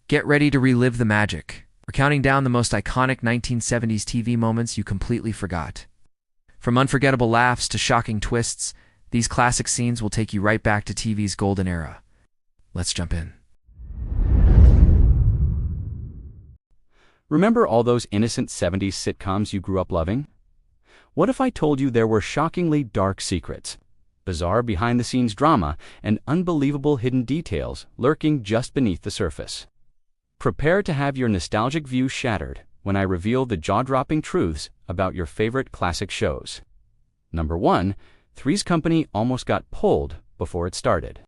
Get ready to relive the magic. We're counting down the most iconic 1970s TV moments you completely forgot. From unforgettable laughs to shocking twists, these classic scenes will take you right back to TV's golden era. Let's jump in. Remember all those innocent 70s sitcoms you grew up loving? What if I told you there were shockingly dark secrets, bizarre behind-the-scenes drama, and unbelievable hidden details lurking just beneath the surface? Prepare to have your nostalgic view shattered when I reveal the jaw-dropping truths about your favorite classic shows. Number 1. Three's Company almost got pulled before it started.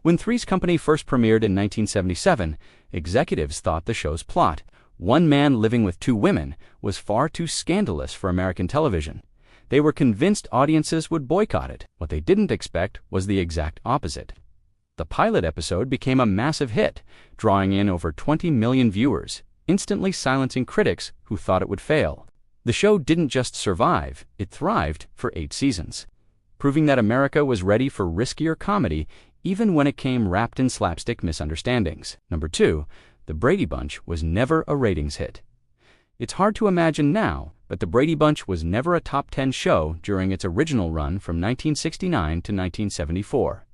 When Three's Company first premiered in 1977, executives thought the show's plot, one man living with two women, was far too scandalous for American television. They were convinced audiences would boycott it. What they didn't expect was the exact opposite. The pilot episode became a massive hit, drawing in over 20 million viewers, instantly silencing critics who thought it would fail. The show didn't just survive, it thrived for 8 seasons, proving that America was ready for riskier comedy even when it came wrapped in slapstick misunderstandings. Number 2. The Brady Bunch was never a ratings hit. It's hard to imagine now, but The Brady Bunch was never a top 10 show during its original run from 1969 to 1974.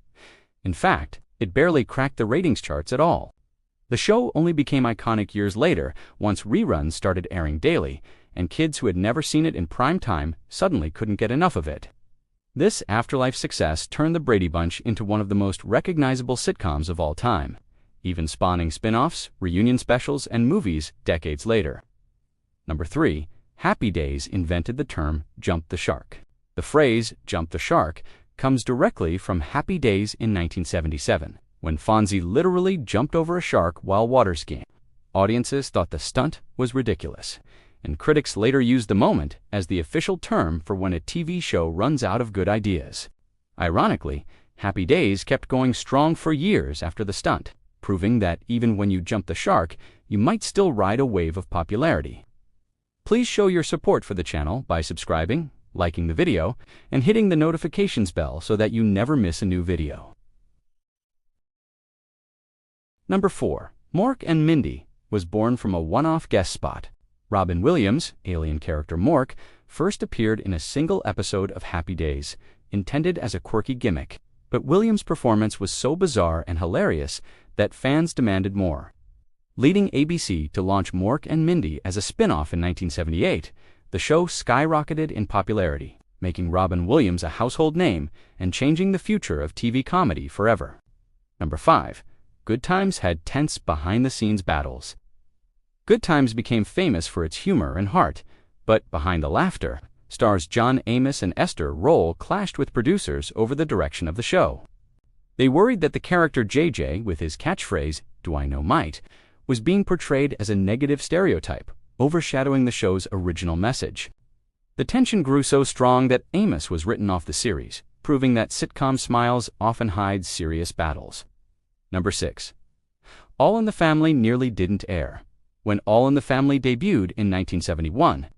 In fact, it barely cracked the ratings charts at all. The show only became iconic years later once reruns started airing daily, and kids who had never seen it in prime time suddenly couldn't get enough of it. This afterlife success turned The Brady Bunch into one of the most recognizable sitcoms of all time, even spawning spin-offs, reunion specials, and movies decades later. Number 3. Happy Days invented the term "jump the shark." The phrase "jump the shark" comes directly from Happy Days in 1977, when Fonzie literally jumped over a shark while water skiing. Audiences thought the stunt was ridiculous, and critics later used the moment as the official term for when a TV show runs out of good ideas. Ironically, Happy Days kept going strong for years after the stunt, proving that even when you jump the shark, you might still ride a wave of popularity. Please show your support for the channel by subscribing, liking the video, and hitting the notifications bell so that you never miss a new video. Number 4. Mork and Mindy was born from a one-off guest spot. Robin Williams, alien character Mork, first appeared in a single episode of Happy Days, intended as a quirky gimmick. But Williams' performance was so bizarre and hilarious that fans demanded more. Leading ABC to launch Mork and Mindy as a spin-off in 1978, the show skyrocketed in popularity, making Robin Williams a household name and changing the future of TV comedy forever. Number 5. Good Times had tense behind-the-scenes battles. Good Times became famous for its humor and heart, but behind the laughter, stars John Amos and Esther Roll clashed with producers over the direction of the show. They worried that the character JJ, with his catchphrase, "Do I know might?" was being portrayed as a negative stereotype, overshadowing the show's original message. The tension grew so strong that Amos was written off the series, proving that sitcom smiles often hide serious battles. Number 6. All in the Family nearly didn't air. When All in the Family debuted in 1971,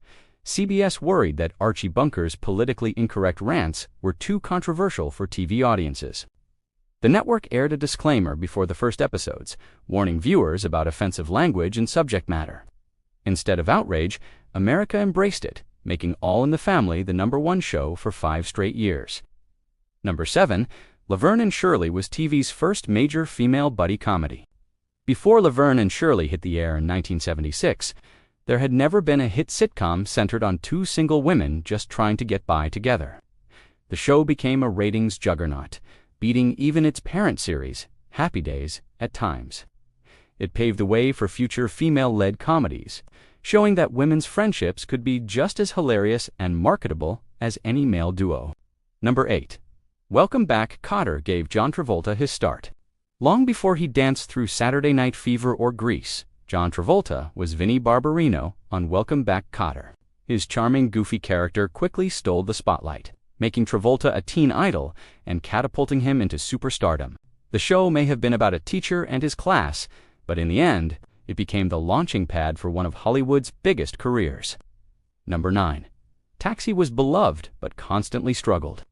CBS worried that Archie Bunker's politically incorrect rants were too controversial for TV audiences. The network aired a disclaimer before the first episodes, warning viewers about offensive language and subject matter. Instead of outrage, America embraced it, making All in the Family the #1 show for 5 straight years. Number 7. Laverne and Shirley was TV's first major female buddy comedy. Before Laverne and Shirley hit the air in 1976, there had never been a hit sitcom centered on 2 single women just trying to get by together. The show became a ratings juggernaut, beating even its parent series, Happy Days, at times. It paved the way for future female-led comedies, showing that women's friendships could be just as hilarious and marketable as any male duo. Number 8. Welcome Back, Kotter gave John Travolta his start. Long before he danced through Saturday Night Fever or Grease, John Travolta was Vinnie Barbarino on Welcome Back, Kotter. His charming, goofy character quickly stole the spotlight, making Travolta a teen idol and catapulting him into superstardom. The show may have been about a teacher and his class, but in the end, it became the launching pad for one of Hollywood's biggest careers. Number 9. Taxi was beloved but constantly struggled.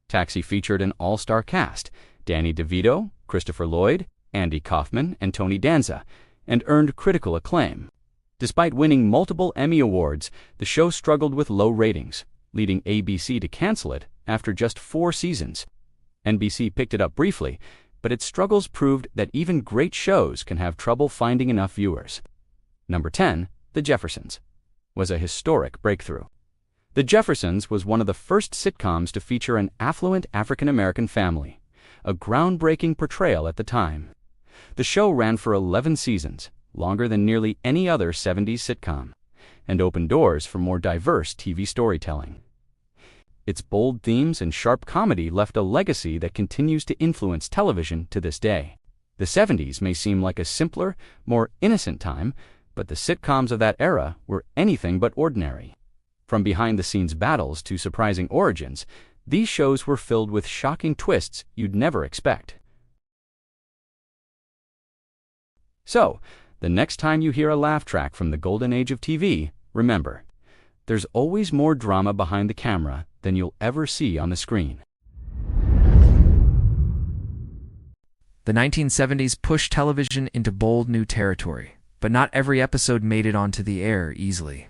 Taxi featured an all-star cast, Danny DeVito, Christopher Lloyd, Andy Kaufman, and Tony Danza, and earned critical acclaim. Despite winning multiple Emmy Awards, the show struggled with low ratings, leading ABC to cancel it after just 4 seasons. NBC picked it up briefly, but its struggles proved that even great shows can have trouble finding enough viewers. Number 10, The Jeffersons, was a historic breakthrough. The Jeffersons was one of the first sitcoms to feature an affluent African-American family, a groundbreaking portrayal at the time. The show ran for 11 seasons, longer than nearly any other 70s sitcom, and opened doors for more diverse TV storytelling. Its bold themes and sharp comedy left a legacy that continues to influence television to this day. The 70s may seem like a simpler, more innocent time, but the sitcoms of that era were anything but ordinary. From behind-the-scenes battles to surprising origins, these shows were filled with shocking twists you'd never expect. So, the next time you hear a laugh track from the golden age of TV, remember, there's always more drama behind the camera than you'll ever see on the screen. The 1970s pushed television into bold new territory, but not every episode made it onto the air easily.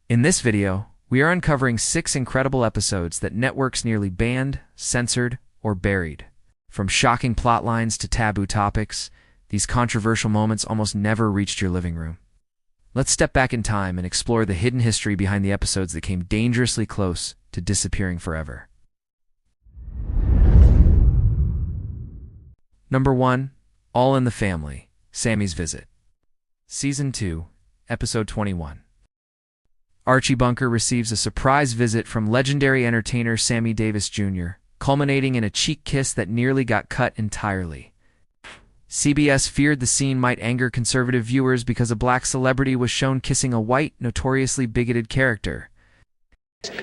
In this video, we are uncovering 6 incredible episodes that networks nearly banned, censored, or buried. From shocking plot lines to taboo topics, these controversial moments almost never reached your living room. Let's step back in time and explore the hidden history behind the episodes that came dangerously close to disappearing forever. Number 1, All in the Family, Sammy's Visit. Season 2, Episode 21. Archie Bunker receives a surprise visit from legendary entertainer Sammy Davis Jr., culminating in a cheek kiss that nearly got cut entirely. CBS feared the scene might anger conservative viewers because a black celebrity was shown kissing a white, notoriously bigoted character.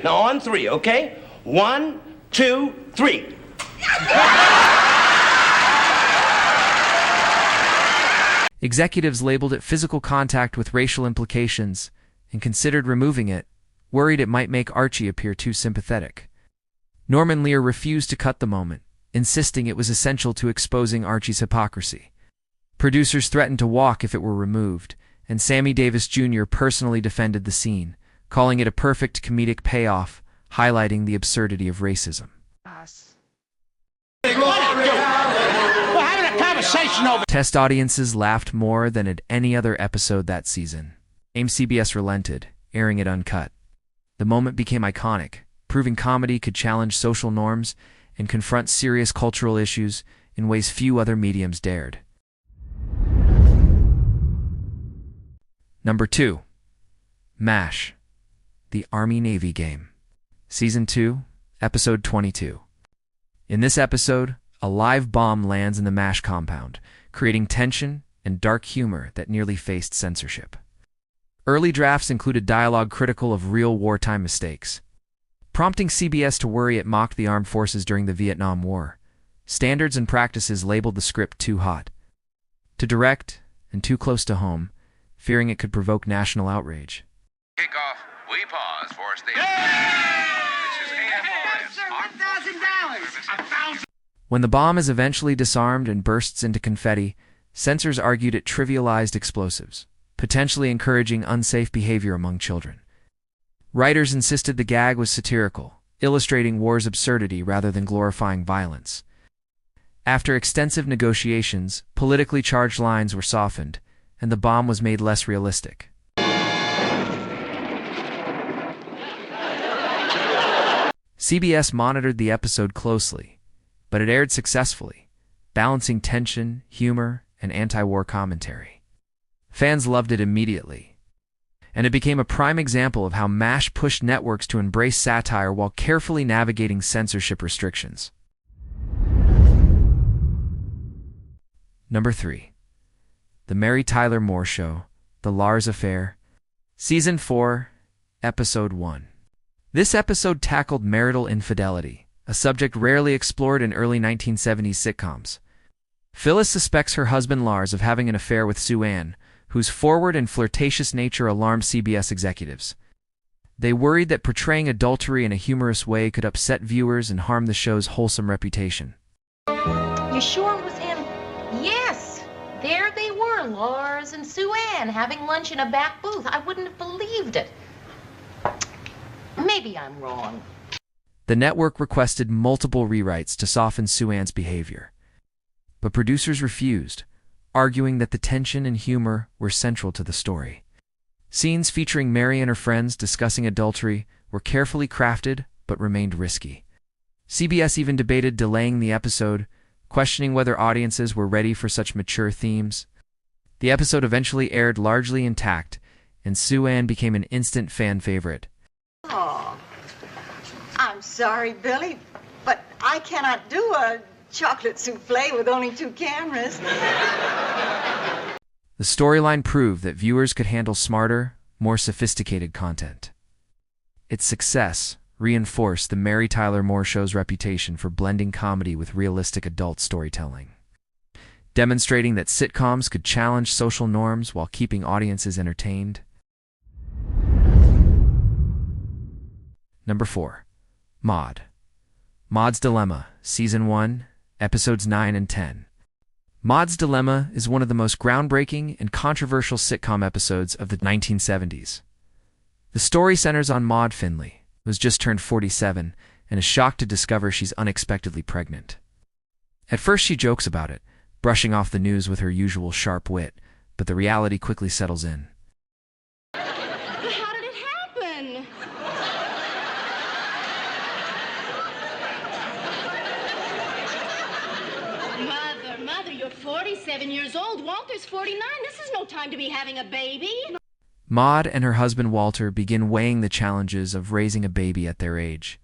Now on 3, okay? 1, 2, 3. Executives labeled it physical contact with racial implications and considered removing it, worried it might make Archie appear too sympathetic. Norman Lear refused to cut the moment, insisting it was essential to exposing Archie's hypocrisy. Producers threatened to walk if it were removed, and Sammy Davis Jr. personally defended the scene, calling it a perfect comedic payoff, highlighting the absurdity of racism. We're having a conversation over. Test audiences laughed more than at any other episode that season. CBS relented, airing it uncut. The moment became iconic, proving comedy could challenge social norms and confront serious cultural issues in ways few other mediums dared. Number 2, MASH, the Army-Navy Game. Season 2, Episode 22. In this episode, a live bomb lands in the MASH compound, creating tension and dark humor that nearly faced censorship. Early drafts included dialogue critical of real wartime mistakes, prompting CBS to worry it mocked the armed forces during the Vietnam War. Standards and practices labeled the script too hot, too direct, and too close to home, fearing it could provoke national outrage. Kickoff, we pause for station. This is $1,000. When the bomb is eventually disarmed and bursts into confetti, censors argued it trivialized explosives, potentially encouraging unsafe behavior among children. Writers insisted the gag was satirical, illustrating war's absurdity rather than glorifying violence. After extensive negotiations, politically charged lines were softened, and the bomb was made less realistic. CBS monitored the episode closely, but it aired successfully, balancing tension, humor, and anti-war commentary. Fans loved it immediately, and it became a prime example of how MASH pushed networks to embrace satire while carefully navigating censorship restrictions. Number 3, The Mary Tyler Moore Show, The Lars Affair, Season 4, Episode 1. This episode tackled marital infidelity, a subject rarely explored in early 1970s sitcoms. Phyllis suspects her husband Lars of having an affair with Sue Ann, whose forward and flirtatious nature alarmed CBS executives. They worried that portraying adultery in a humorous way could upset viewers and harm the show's wholesome reputation. You sure it was him? Yes, there they were, Lars Alice and Sue Ann having lunch in a back booth. I wouldn't have believed it. Maybe I'm wrong. The network requested multiple rewrites to soften Sue Ann's behavior, but producers refused, arguing that the tension and humor were central to the story. Scenes featuring Mary and her friends discussing adultery were carefully crafted but remained risky. CBS even debated delaying the episode, questioning whether audiences were ready for such mature themes. The episode eventually aired largely intact, and Sue Ann became an instant fan favorite. Oh, I'm sorry, Billy, but I cannot do a chocolate souffle with only 2 cameras. The storyline proved that viewers could handle smarter, more sophisticated content. Its success reinforced the Mary Tyler Moore Show's reputation for blending comedy with realistic adult storytelling, demonstrating that sitcoms could challenge social norms while keeping audiences entertained. Number 4. Maude. Maude's Dilemma, Season 1, Episodes 9 and 10. Maude's Dilemma is one of the most groundbreaking and controversial sitcom episodes of the 1970s. The story centers on Maude Finley, who has just turned 47 and is shocked to discover she's unexpectedly pregnant. At first she jokes about it, brushing off the news with her usual sharp wit, but the reality quickly settles in. How did it happen? Mother, you're 47 years old. Walter's 49. This is no time to be having a baby. Maude and her husband Walter begin weighing the challenges of raising a baby at their age.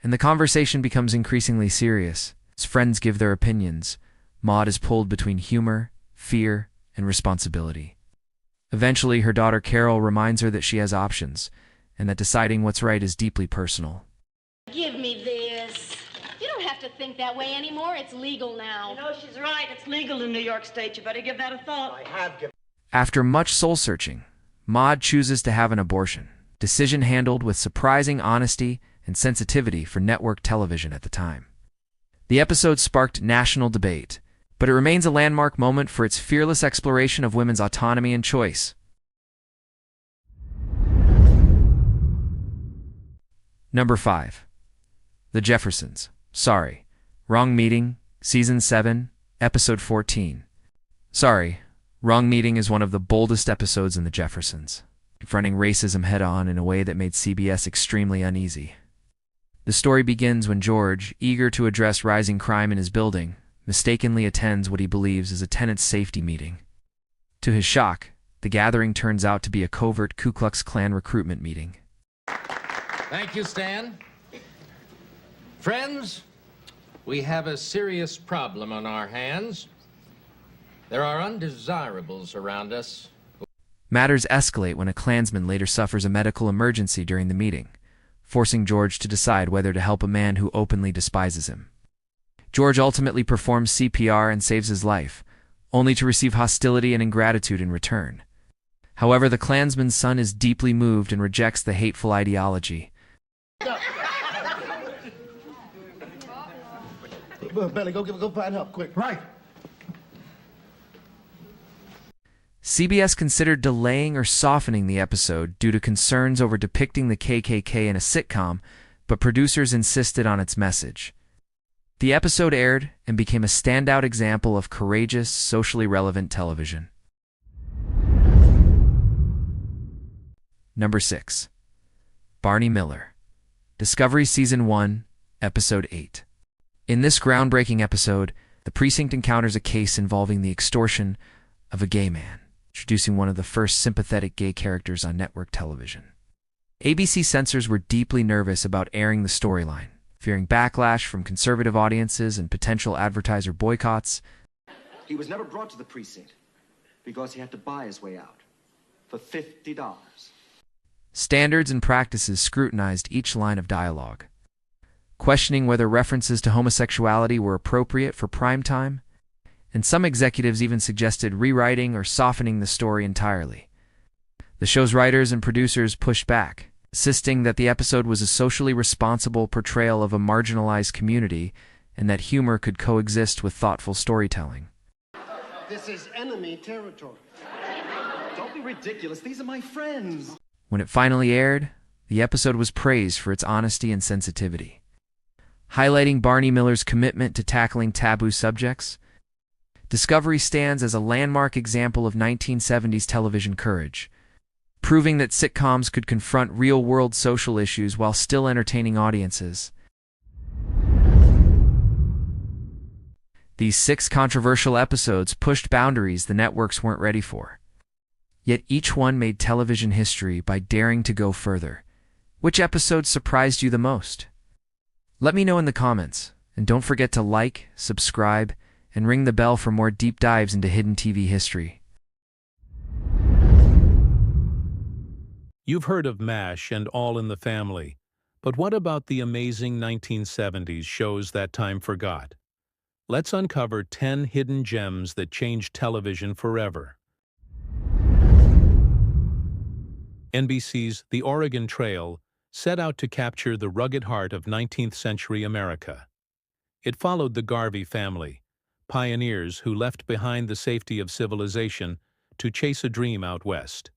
And the conversation becomes increasingly serious. As friends give their opinions, Maude is pulled between humor, fear, and responsibility. Eventually, her daughter Carol reminds her that she has options, and that deciding what's right is deeply personal. Give me this. You don't have to think that way anymore. It's legal now. You know, she's right. It's legal in New York State. You better give that a thought. I have given. After much soul-searching, Maude chooses to have an abortion, decision handled with surprising honesty and sensitivity for network television at the time. The episode sparked national debate, but it remains a landmark moment for its fearless exploration of women's autonomy and choice. Number 5. The Jeffersons. Sorry. Wrong Meeting, Season 7, Episode 14. Sorry. Wrong Meeting is one of the boldest episodes in The Jeffersons, confronting racism head-on in a way that made CBS extremely uneasy. The story begins when George, eager to address rising crime in his building, mistakenly attends what he believes is a tenant's safety meeting. To his shock, the gathering turns out to be a covert Ku Klux Klan recruitment meeting. Thank you, Stan. Friends, we have a serious problem on our hands. There are undesirables around us. Matters escalate when a Klansman later suffers a medical emergency during the meeting, forcing George to decide whether to help a man who openly despises him. George ultimately performs CPR and saves his life, only to receive hostility and ingratitude in return. However, the Klansman's son is deeply moved and rejects the hateful ideology. Billy, go find help, quick. Right. CBS considered delaying or softening the episode due to concerns over depicting the KKK in a sitcom, but producers insisted on its message. The episode aired and became a standout example of courageous, socially relevant television. Number 6. Barney Miller. Discovery Season 1, Episode 8. In this groundbreaking episode, the precinct encounters a case involving the extortion of a gay man, introducing one of the first sympathetic gay characters on network television. ABC censors were deeply nervous about airing the storyline, fearing backlash from conservative audiences and potential advertiser boycotts. He was never brought to the precinct because he had to buy his way out for $50. Standards and practices scrutinized each line of dialogue, questioning whether references to homosexuality were appropriate for prime time, and some executives even suggested rewriting or softening the story entirely. The show's writers and producers pushed back, insisting that the episode was a socially responsible portrayal of a marginalized community and that humor could coexist with thoughtful storytelling. This is enemy territory. Don't be ridiculous. These are my friends. When it finally aired, the episode was praised for its honesty and sensitivity. Highlighting Barney Miller's commitment to tackling taboo subjects, Discovery stands as a landmark example of 1970s television courage, proving that sitcoms could confront real-world social issues while still entertaining audiences. These 6 controversial episodes pushed boundaries the networks weren't ready for. Yet each one made television history by daring to go further. Which episode surprised you the most? Let me know in the comments, and don't forget to like, subscribe, and ring the bell for more deep dives into hidden TV history. You've heard of MASH and All in the Family, but what about the amazing 1970s shows that time forgot? Let's uncover 10 hidden gems that changed television forever. NBC's The Oregon Trail set out to capture the rugged heart of 19th-century America. It followed the Garvey family, pioneers who left behind the safety of civilization to chase a dream out west.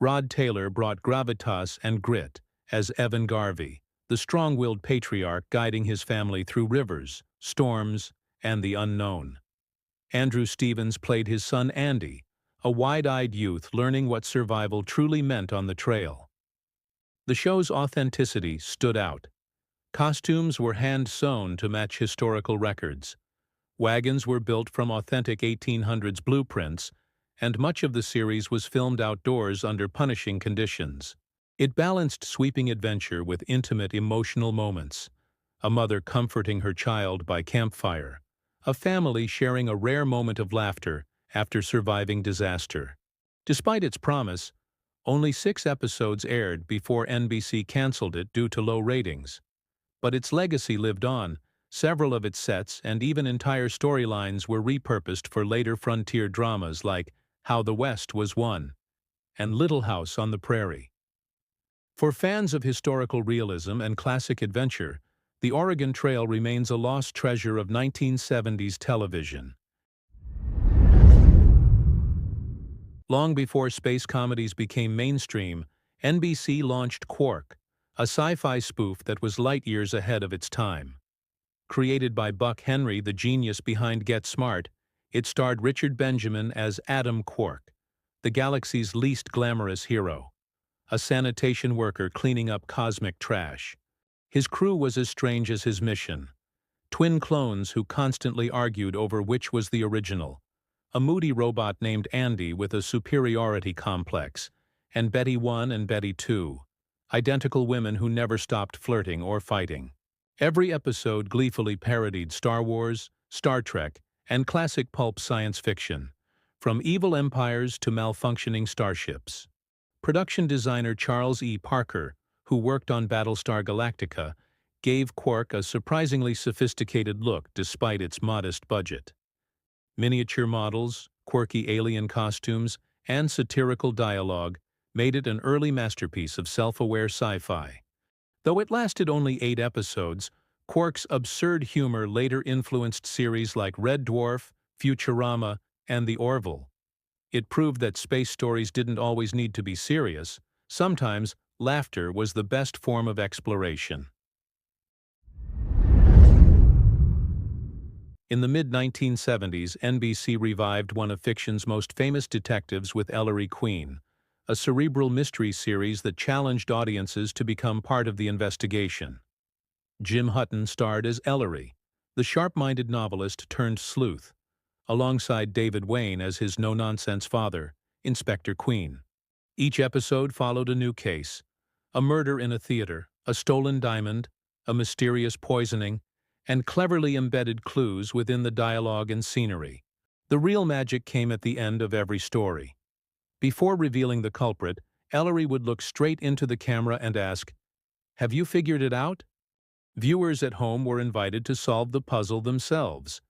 Rod Taylor brought gravitas and grit as Evan Garvey, the strong-willed patriarch guiding his family through rivers, storms, and the unknown. Andrew Stevens played his son Andy, a wide-eyed youth learning what survival truly meant on the trail. The show's authenticity stood out. Costumes were hand-sewn to match historical records. Wagons were built from authentic 1800s blueprints, and much of the series was filmed outdoors under punishing conditions. It balanced sweeping adventure with intimate emotional moments, a mother comforting her child by campfire, a family sharing a rare moment of laughter after surviving disaster. Despite its promise, only 6 episodes aired before NBC canceled it due to low ratings. But its legacy lived on. Several of its sets and even entire storylines were repurposed for later frontier dramas like How the West Was Won and Little House on the Prairie. For fans of historical realism and classic adventure, The Oregon Trail remains a lost treasure of 1970s television. Long before space comedies became mainstream, NBC launched Quark, a sci-fi spoof that was light years ahead of its time. Created by Buck Henry, the genius behind Get Smart, it starred Richard Benjamin as Adam Quark, the galaxy's least glamorous hero, a sanitation worker cleaning up cosmic trash. His crew was as strange as his mission. Twin clones who constantly argued over which was the original, a moody robot named Andy with a superiority complex, and Betty 1 and Betty 2, identical women who never stopped flirting or fighting. Every episode gleefully parodied Star Wars, Star Trek, and classic pulp science fiction, from evil empires to malfunctioning starships. Production designer Charles E. Parker, who worked on Battlestar Galactica, gave Quark a surprisingly sophisticated look despite its modest budget. Miniature models, quirky alien costumes, and satirical dialogue made it an early masterpiece of self-aware sci-fi. Though it lasted only 8 episodes, Quark's absurd humor later influenced series like Red Dwarf, Futurama, and The Orville. It proved that space stories didn't always need to be serious. Sometimes, laughter was the best form of exploration. In the mid-1970s, NBC revived one of fiction's most famous detectives with Ellery Queen, a cerebral mystery series that challenged audiences to become part of the investigation. Jim Hutton starred as Ellery, the sharp-minded novelist turned sleuth, alongside David Wayne as his no-nonsense father, Inspector Queen. Each episode followed a new case: a murder in a theater, a stolen diamond, a mysterious poisoning, and cleverly embedded clues within the dialogue and scenery. The real magic came at the end of every story. Before revealing the culprit, Ellery would look straight into the camera and ask, "Have you figured it out?" Viewers at home were invited to solve the puzzle themselves.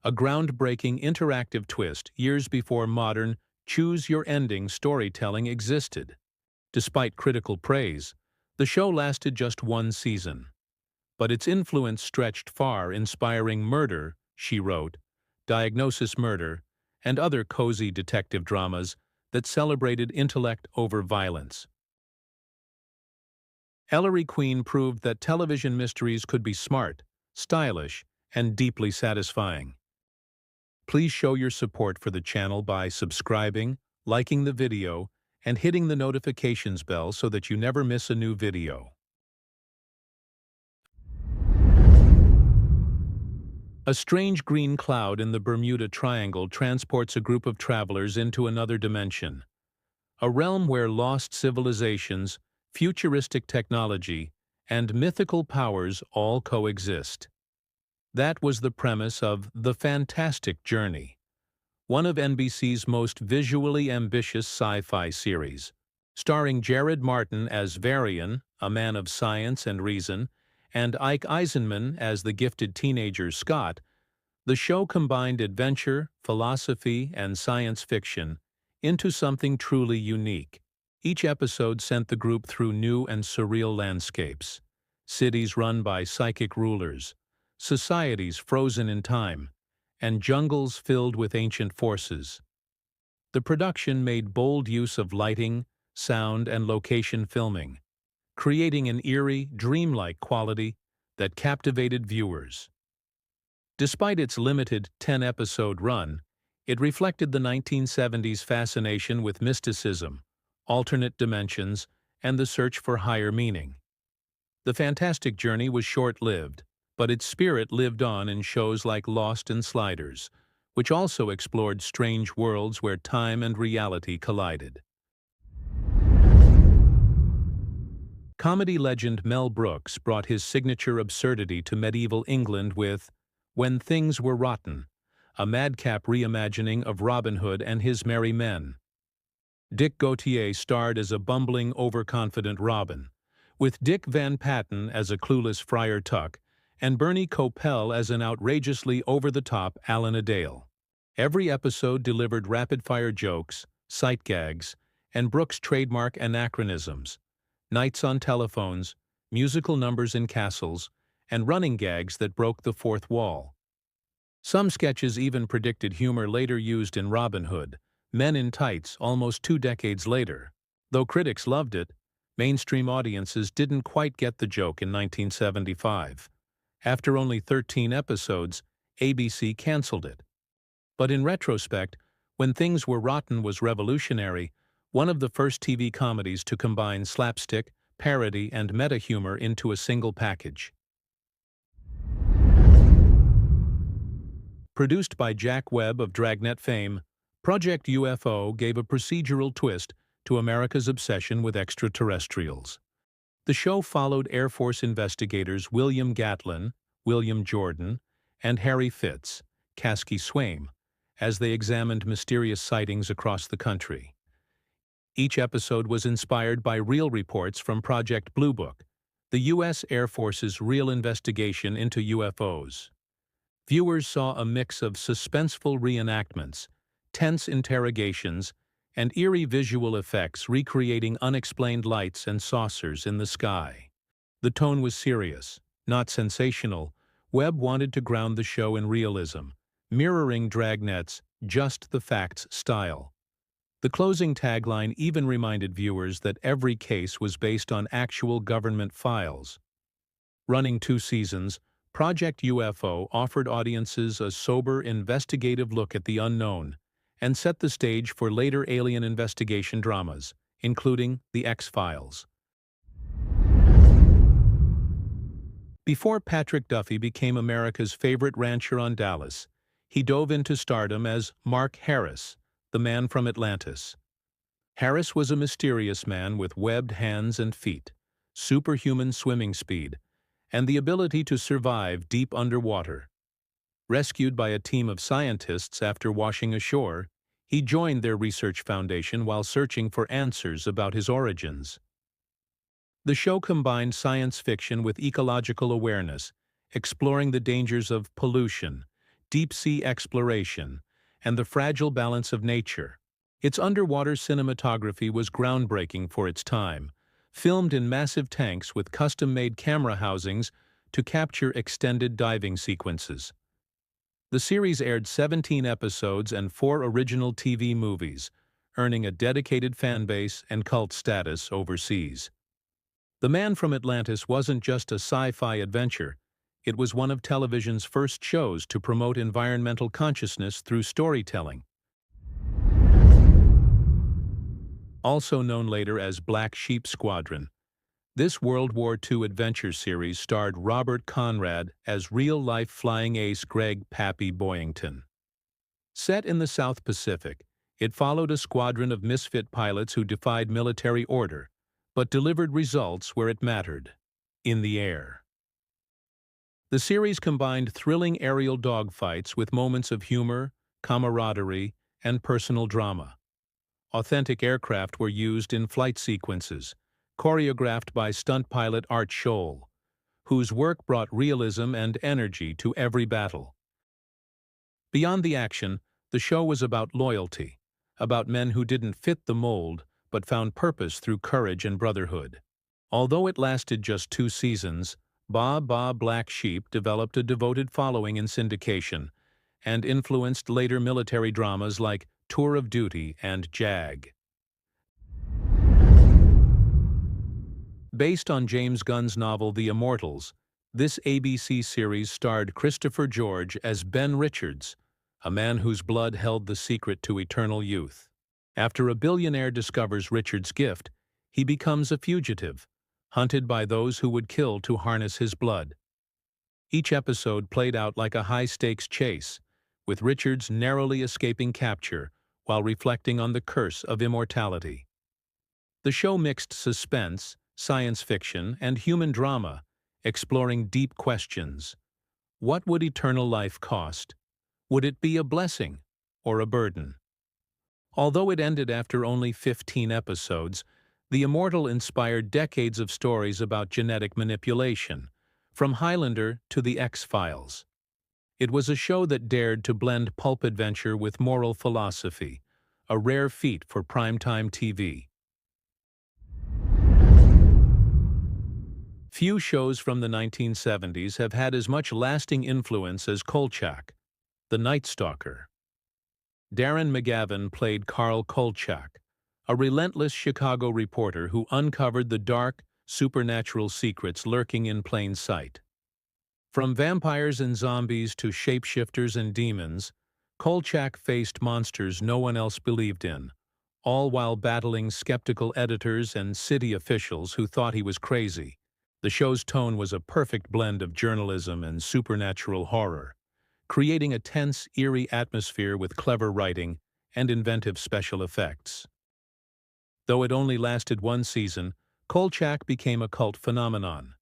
A groundbreaking interactive twist years before modern, choose-your-ending storytelling existed. Despite critical praise, the show lasted just 1 season. But its influence stretched far, inspiring Murder, She Wrote, Diagnosis Murder, and other cozy detective dramas that celebrated intellect over violence. Ellery Queen proved that television mysteries could be smart, stylish, and deeply satisfying. Please show your support for the channel by subscribing, liking the video, and hitting the notifications bell so that you never miss a new video. A strange green cloud in the Bermuda Triangle transports a group of travelers into another dimension, a realm where lost civilizations, futuristic technology, and mythical powers all coexist. That was the premise of The Fantastic Journey, one of NBC's most visually ambitious sci-fi series. Starring Jared Martin as Varian, a man of science and reason, and Ike Eisenman as the gifted teenager Scott, the show combined adventure, philosophy, and science fiction into something truly unique. Each episode sent the group through new and surreal landscapes, cities run by psychic rulers, societies frozen in time, and jungles filled with ancient forces. The production made bold use of lighting, sound, and location filming, creating an eerie, dreamlike quality that captivated viewers. Despite its limited 10-episode run, it reflected the 1970s fascination with mysticism, alternate dimensions, and the search for higher meaning. The Fantastic Journey was short-lived, but its spirit lived on in shows like Lost and Sliders, which also explored strange worlds where time and reality collided. Comedy legend Mel Brooks brought his signature absurdity to medieval England with When Things Were Rotten, a madcap reimagining of Robin Hood and his merry men. Dick Gautier starred as a bumbling, overconfident Robin, with Dick Van Patten as a clueless Friar Tuck, and Bernie Coppell as an outrageously over-the-top Alan Adale. Every episode delivered rapid-fire jokes, sight gags, and Brooks' trademark anachronisms, nights on telephones, musical numbers in castles, and running gags that broke the fourth wall. Some sketches even predicted humor later used in Robin Hood, Men in Tights almost 2 decades later. Though critics loved it, mainstream audiences didn't quite get the joke in 1975. After only 13 episodes, ABC canceled it. But in retrospect, When Things Were Rotten was revolutionary, one of the first TV comedies to combine slapstick, parody, and meta-humor into a single package. Produced by Jack Webb of Dragnet fame, Project UFO gave a procedural twist to America's obsession with extraterrestrials. The show followed Air Force investigators William Gatlin, William Jordan, and Harry Fitz, Kasky Swaim, as they examined mysterious sightings across the country. Each episode was inspired by real reports from Project Blue Book, the U.S. Air Force's real investigation into UFOs. Viewers saw a mix of suspenseful reenactments, tense interrogations, and eerie visual effects recreating unexplained lights and saucers in the sky. The tone was serious, not sensational. Webb wanted to ground the show in realism, mirroring Dragnet's "just the facts" style. The closing tagline even reminded viewers that every case was based on actual government files. Running 2 seasons, Project UFO offered audiences a sober, investigative look at the unknown and set the stage for later alien investigation dramas, including The X-Files. Before Patrick Duffy became America's favorite rancher on Dallas, he dove into stardom as Mark Harris, the man from Atlantis. Harris was a mysterious man with webbed hands and feet, superhuman swimming speed, and the ability to survive deep underwater. Rescued by a team of scientists after washing ashore, he joined their research foundation while searching for answers about his origins. The show combined science fiction with ecological awareness, exploring the dangers of pollution, deep-sea exploration, and the fragile balance of nature. Its underwater cinematography was groundbreaking for its time, filmed in massive tanks with custom-made camera housings to capture extended diving sequences. The series aired 17 episodes and 4 original TV movies, earning a dedicated fan base and cult status overseas. The Man from Atlantis wasn't just a sci-fi adventure. It was one of television's first shows to promote environmental consciousness through storytelling. Also known later as Black Sheep Squadron, this World War II adventure series starred Robert Conrad as real-life flying ace Greg "Pappy" Boyington. Set in the South Pacific, it followed a squadron of misfit pilots who defied military order, but delivered results where it mattered: in the air. The series combined thrilling aerial dogfights with moments of humor, camaraderie, and personal drama. Authentic aircraft were used in flight sequences, choreographed by stunt pilot Art Scholl, whose work brought realism and energy to every battle. Beyond the action, the show was about loyalty, about men who didn't fit the mold but found purpose through courage and brotherhood. Although it lasted just 2 seasons, Black Sheep developed a devoted following in syndication and influenced later military dramas like Tour of Duty and Jag. Based on James Gunn's novel The Immortals, this ABC series starred Christopher George as Ben Richards, a man whose blood held the secret to eternal youth. After a billionaire discovers Richard's gift, he becomes a fugitive, hunted by those who would kill to harness his blood. Each episode played out like a high-stakes chase, with Richards narrowly escaping capture while reflecting on the curse of immortality. The show mixed suspense, science fiction, and human drama, exploring deep questions. What would eternal life cost? Would it be a blessing or a burden? Although it ended after only 15 episodes, The Immortal inspired decades of stories about genetic manipulation, from Highlander to The X-Files. It was a show that dared to blend pulp adventure with moral philosophy, a rare feat for primetime TV. Few shows from the 1970s have had as much lasting influence as Kolchak, the Night Stalker. Darren McGavin played Carl Kolchak, a relentless Chicago reporter who uncovered the dark, supernatural secrets lurking in plain sight. From vampires and zombies to shapeshifters and demons, Kolchak faced monsters no one else believed in, all while battling skeptical editors and city officials who thought he was crazy. The show's tone was a perfect blend of journalism and supernatural horror, creating a tense, eerie atmosphere with clever writing and inventive special effects. Though it only lasted 1 season, Kolchak became a cult phenomenon.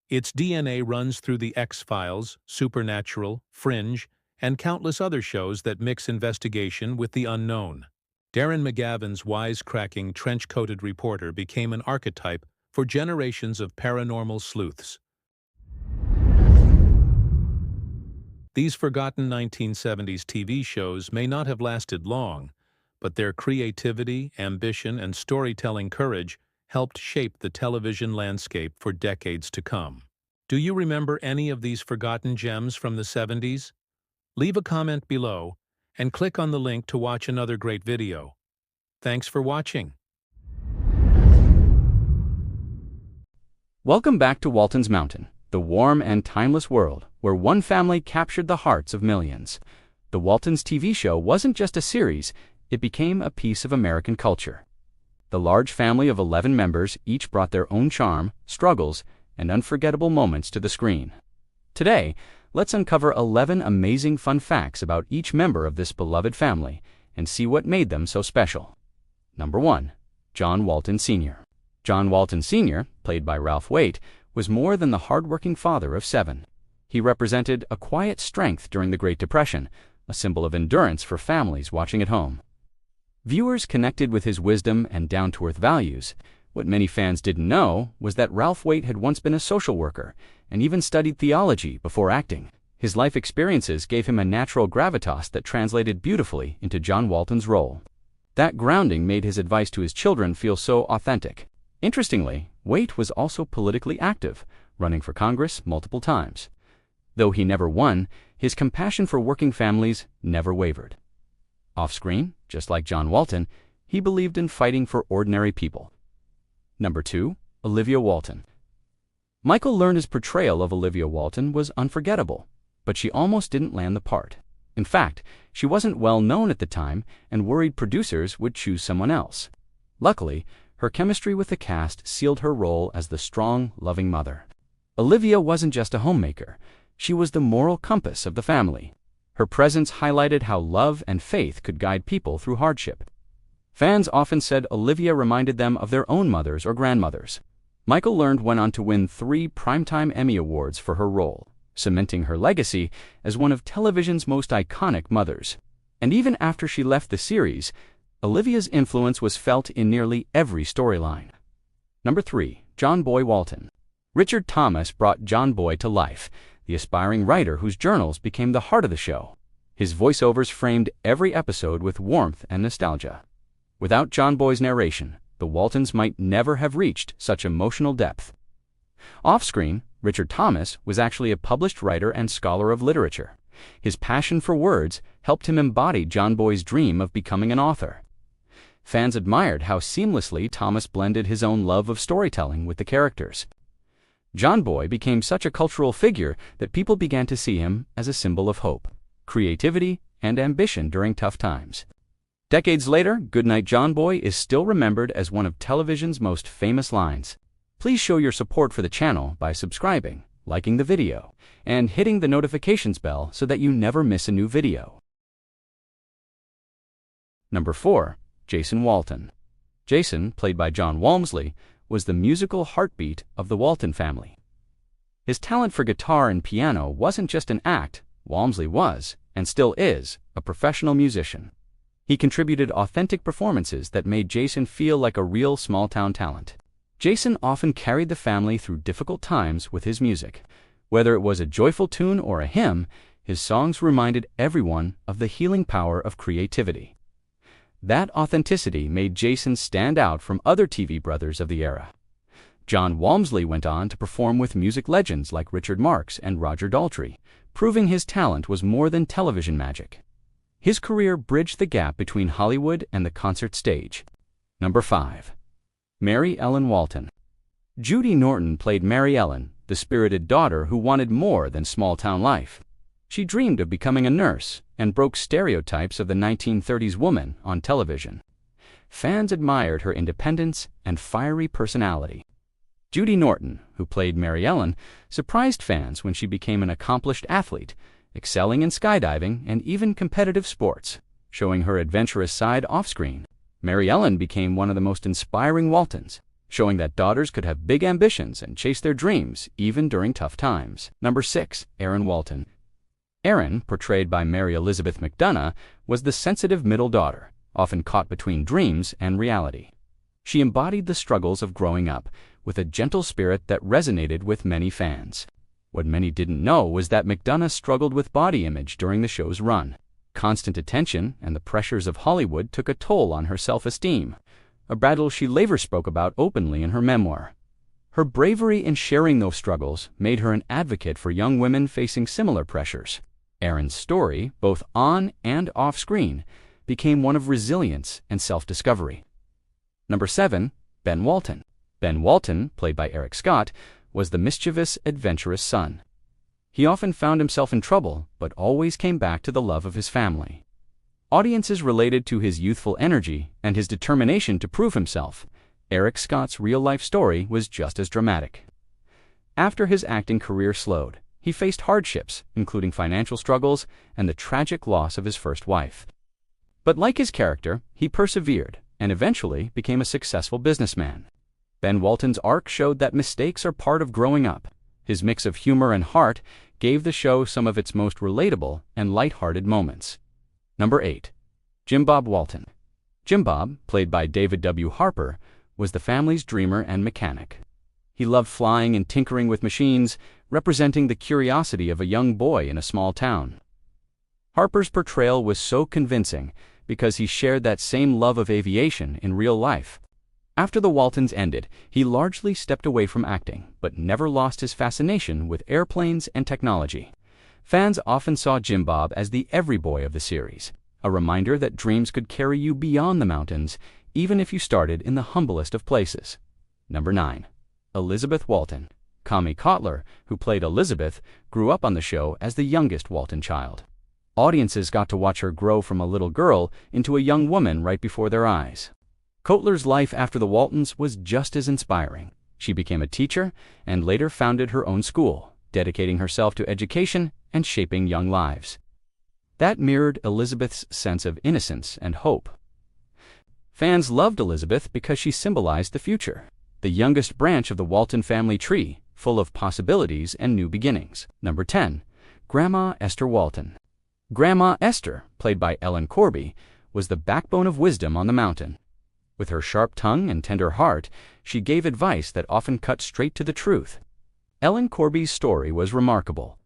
Its DNA runs through The X-Files, Supernatural, Fringe, and countless other shows that mix investigation with the unknown. Darren McGavin's wisecracking, trench-coated reporter became an archetype for generations of paranormal sleuths. These forgotten 1970s TV shows may not have lasted long, but their creativity, ambition, and storytelling courage helped shape the television landscape for decades to come. Do you remember any of these forgotten gems from the 70s? Leave a comment below and click on the link to watch another great video. Thanks for watching. Welcome back to Walton's Mountain, the warm and timeless world where one family captured the hearts of millions. The Waltons TV show wasn't just a series, it became a piece of American culture. The large family of 11 members each brought their own charm, struggles, and unforgettable moments to the screen. Today, let's uncover 11 amazing fun facts about each member of this beloved family and see what made them so special. Number 1. John Walton Sr. John Walton Sr., played by Ralph Waite, was more than the hard-working father of 7. He represented a quiet strength during the Great Depression, a symbol of endurance for families watching at home. Viewers connected with his wisdom and down-to-earth values. What many fans didn't know was that Ralph Waite had once been a social worker and even studied theology before acting. His life experiences gave him a natural gravitas that translated beautifully into John Walton's role. That grounding made his advice to his children feel so authentic. Interestingly, Waite was also politically active, running for Congress multiple times. Though he never won, his compassion for working families never wavered. Off-screen, just like John Walton, He believed in fighting for ordinary people. Number 2. Olivia Walton. Michael Lerner's portrayal of Olivia Walton was unforgettable, but she almost didn't land the part. In fact, she wasn't well known at the time and worried producers would choose someone else. Luckily, her chemistry with the cast sealed her role as the strong, loving mother. Olivia wasn't just a homemaker. She was the moral compass of the family. Her presence highlighted how love and faith could guide people through hardship. Fans often said Olivia reminded them of their own mothers or grandmothers. Michael Lerner went on to win 3 Primetime Emmy Awards for her role, cementing her legacy as one of television's most iconic mothers. And even after she left the series, Olivia's influence was felt in nearly every storyline. Number 3. John Boy Walton. Richard Thomas brought John Boy to life, the aspiring writer whose journals became the heart of the show. His voiceovers framed every episode with warmth and nostalgia. Without John Boy's narration, the Waltons might never have reached such emotional depth. Off-screen, Richard Thomas was actually a published writer and scholar of literature. His passion for words helped him embody John Boy's dream of becoming an author. Fans admired how seamlessly Thomas blended his own love of storytelling with the characters. John Boy became such a cultural figure that people began to see him as a symbol of hope, creativity, and ambition during tough times. Decades later, Goodnight John Boy is still remembered as one of television's most famous lines. Please show your support for the channel by subscribing, liking the video, and hitting the notifications bell so that you never miss a new video. Number 4. Jason Walton. Jason, played by John Walmsley, was the musical heartbeat of the Walton family. His talent for guitar and piano wasn't just an act. Walmsley was, and still is, a professional musician. He contributed authentic performances that made Jason feel like a real small-town talent. Jason often carried the family through difficult times with his music. Whether it was a joyful tune or a hymn, his songs reminded everyone of the healing power of creativity. That authenticity made Jason stand out from other TV brothers of the era. John Walmsley went on to perform with music legends like Richard Marx and Roger Daltrey, proving his talent was more than television magic. His career bridged the gap between Hollywood and the concert stage. Number 5. Mary Ellen Walton. Judy Norton played Mary Ellen, the spirited daughter who wanted more than small-town life. She dreamed of becoming a nurse and broke stereotypes of the 1930s woman on television. Fans admired her independence and fiery personality. Judy Norton, who played Mary Ellen, surprised fans when she became an accomplished athlete, excelling in skydiving and even competitive sports, showing her adventurous side off-screen. Mary Ellen became one of the most inspiring Waltons, showing that daughters could have big ambitions and chase their dreams even during tough times. Number 6. Erin Walton. Erin, portrayed by Mary Elizabeth McDonough, was the sensitive middle daughter, often caught between dreams and reality. She embodied the struggles of growing up, with a gentle spirit that resonated with many fans. What many didn't know was that McDonough struggled with body image during the show's run. Constant attention and the pressures of Hollywood took a toll on her self-esteem, a battle she later spoke about openly in her memoir. Her bravery in sharing those struggles made her an advocate for young women facing similar pressures. Erin's story, both on and off-screen, became one of resilience and self-discovery. Number 7. Ben Walton. Ben Walton, played by Eric Scott, was the mischievous, adventurous son. He often found himself in trouble, but always came back to the love of his family. Audiences related to his youthful energy and his determination to prove himself. Eric Scott's real-life story was just as dramatic. After his acting career slowed, he faced hardships, including financial struggles and the tragic loss of his first wife. But like his character, he persevered and eventually became a successful businessman. Ben Walton's arc showed that mistakes are part of growing up. His mix of humor and heart gave the show some of its most relatable and lighthearted moments. Number 8. Jim Bob Walton. Jim Bob, played by David W. Harper, was the family's dreamer and mechanic. He loved flying and tinkering with machines, representing the curiosity of a young boy in a small town. Harper's portrayal was so convincing because he shared that same love of aviation in real life. After the Waltons ended, he largely stepped away from acting, but never lost his fascination with airplanes and technology. Fans often saw Jim Bob as the every boy of the series, a reminder that dreams could carry you beyond the mountains, even if you started in the humblest of places. Number 9. Elizabeth Walton. Connie Cotler, who played Elizabeth, grew up on the show as the youngest Walton child. Audiences got to watch her grow from a little girl into a young woman right before their eyes. Cotler's life after the Waltons was just as inspiring. She became a teacher and later founded her own school, dedicating herself to education and shaping young lives. That mirrored Elizabeth's sense of innocence and hope. Fans loved Elizabeth because she symbolized the future, the youngest branch of the Walton family tree, full of possibilities and new beginnings. Number 10. Grandma Esther Walton. Grandma Esther, played by Ellen Corby, was the backbone of wisdom on the mountain. With her sharp tongue and tender heart, she gave advice that often cut straight to the truth. Ellen Corby's story was remarkable.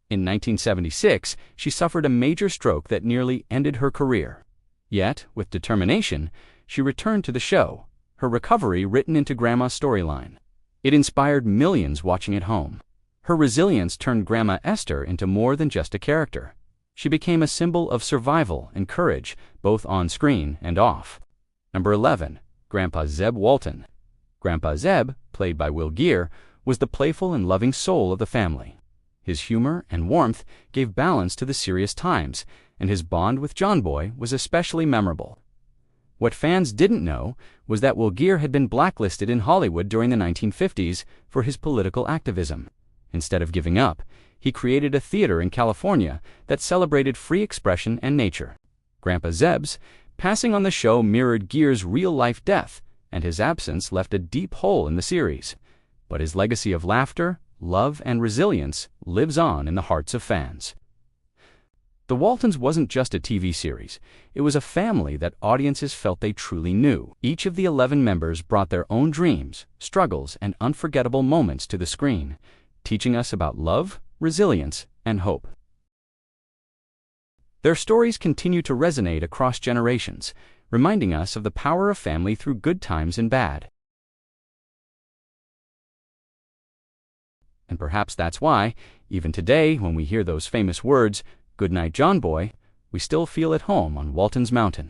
In 1976, she suffered a major stroke that nearly ended her career. Yet, with determination, she returned to the show, her recovery written into Grandma's storyline. It inspired millions watching at home. Her resilience turned Grandma Esther into more than just a character. She became a symbol of survival and courage, both on screen and off. Number 11. Grandpa Zeb Walton. Grandpa Zeb, played by Will Geer, was the playful and loving soul of the family. His humor and warmth gave balance to the serious times, and his bond with John Boy was especially memorable. What fans didn't know was that Will Geer had been blacklisted in Hollywood during the 1950s for his political activism. Instead of giving up, he created a theater in California that celebrated free expression and nature. Grandpa Zeb's passing on the show mirrored Geer's real-life death, and his absence left a deep hole in the series. But his legacy of laughter, love, and resilience lives on in the hearts of fans. The Waltons wasn't just a TV series. It was a family that audiences felt they truly knew. Each of the 11 members brought their own dreams, struggles, and unforgettable moments to the screen, teaching us about love, resilience, and hope. Their stories continue to resonate across generations, reminding us of the power of family through good times and bad. And perhaps that's why, even today, when we hear those famous words, "Good night, John Boy," we still feel at home on Walton's Mountain.